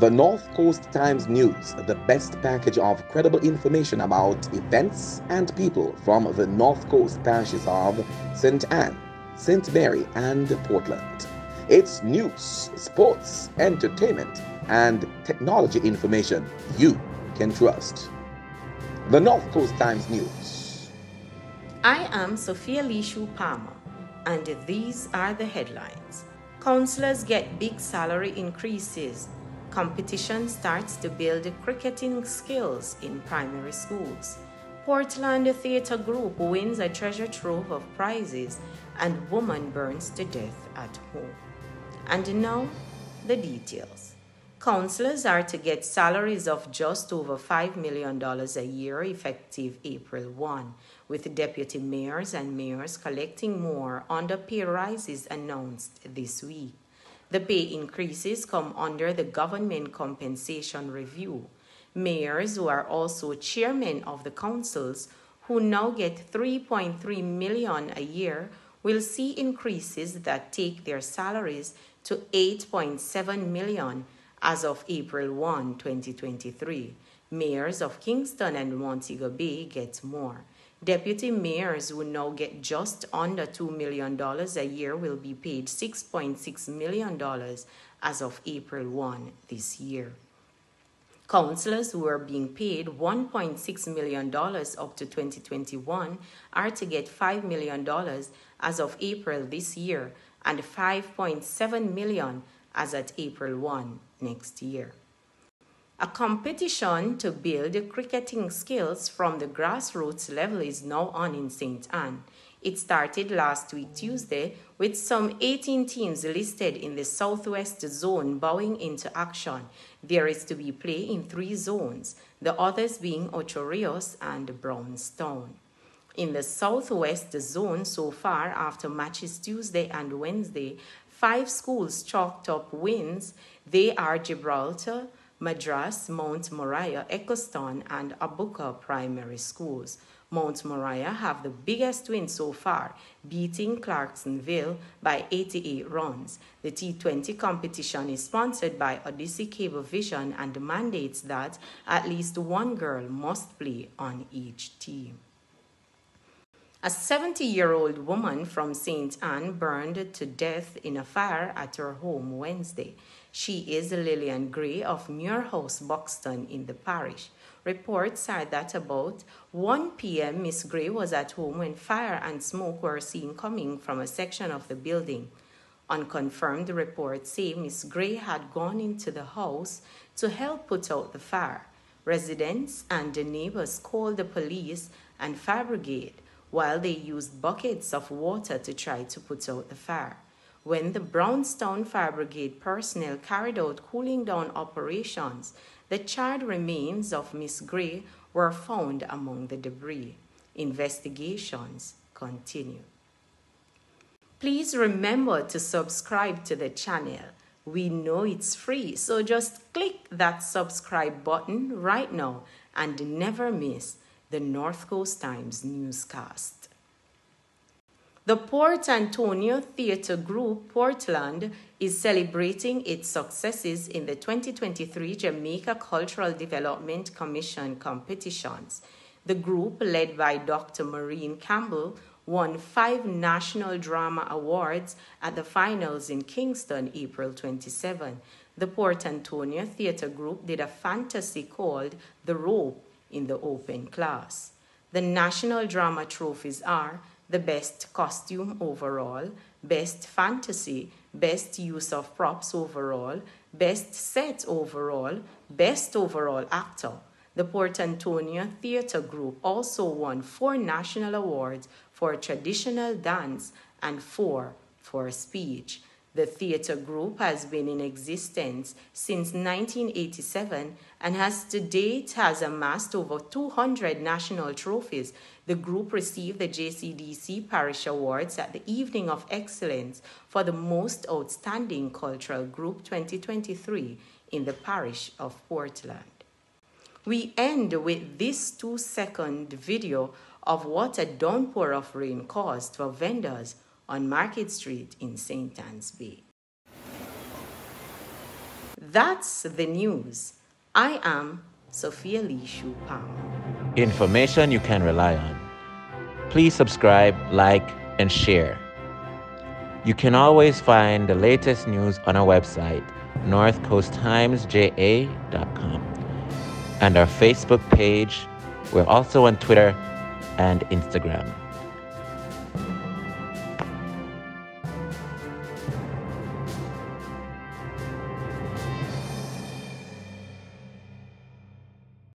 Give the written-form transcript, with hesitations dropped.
The North Coast Times News, the best package of credible information about events and people from the North Coast parishes of St. Anne, St. Mary, and Portland. It's news, sports, entertainment, and technology information you can trust. The North Coast Times News. I am Sophia Lishu Palmer, and these are the headlines. Councillors get big salary increases. Competition starts to build cricketing skills in primary schools. Portland Theatre Group wins a treasure trove of prizes, and woman burns to death at home. And now, the details. Councillors are to get salaries of just over $5 million a year effective April 1, with deputy mayors and mayors collecting more under pay rises announced this week. The pay increases come under the government compensation review. Mayors who are also chairmen of the councils, who now get $3.3 million a year, will see increases that take their salaries to $8.7 million as of April 1, 2023. Mayors of Kingston and Montego Bay get more. Deputy mayors who now get just under $2 million a year will be paid $6.6 million as of April 1 this year. Councillors who are being paid $1.6 million up to 2021 are to get $5 million as of April this year and $5.7 million as at April 1 next year. A competition to build cricketing skills from the grassroots level is now on in St. Anne. It started last week Tuesday with some 18 teams listed in the Southwest Zone bowing into action. There is to be play in 3 zones, the others being Ocho Rios and Brownstown. In the Southwest Zone so far, after matches Tuesday and Wednesday, 5 schools chalked up wins. They are Gibraltar, Madras, Mount Moriah, Eccleston, and Abuka primary schools. Mount Moriah have the biggest win so far, beating Clarksonville by 88 runs. The T20 competition is sponsored by Odyssey Cablevision and mandates that at least one girl must play on each team. A 70-year-old woman from St. Anne burned to death in a fire at her home Wednesday. She is Lillian Gray of Muir House, Buxton, in the parish. Reports are that about 1 p.m. Miss Gray was at home when fire and smoke were seen coming from a section of the building. Unconfirmed reports say Miss Gray had gone into the house to help put out the fire. Residents and the neighbors called the police and fire brigade, while they used buckets of water to try to put out the fire. When the Brownstown Fire Brigade personnel carried out cooling down operations, the charred remains of Miss Gray were found among the debris. Investigations continue. Please remember to subscribe to the channel. We know it's free, so just click that subscribe button right now and never miss the North Coast Times Newscast. The Port Antonio Theatre Group, Portland, is celebrating its successes in the 2023 Jamaica Cultural Development Commission competitions. The group, led by Dr. Maureen Campbell, won 5 National Drama Awards at the finals in Kingston, April 27. The Port Antonio Theatre Group did a fantasy called The Rope in the open class. The National Drama trophies are the Best Costume Overall, Best Fantasy, Best Use of Props Overall, Best Set Overall, Best Overall Actor. The Port Antonio Theatre Group also won 4 national awards for traditional dance and 4 for speech. The theatre group has been in existence since 1987 and has to date amassed over 200 national trophies. The group received the JCDC Parish Awards at the Evening of Excellence for the Most Outstanding Cultural Group 2023 in the parish of Portland. We end with this 2-second video of what a downpour of rain caused for vendors on Market Street in St. Anne's Bay. That's the news. I am Sophia Lishu Palmer. Information you can rely on. Please subscribe, like, and share. You can always find the latest news on our website, northcoasttimesja.com, and our Facebook page. We're also on Twitter and Instagram.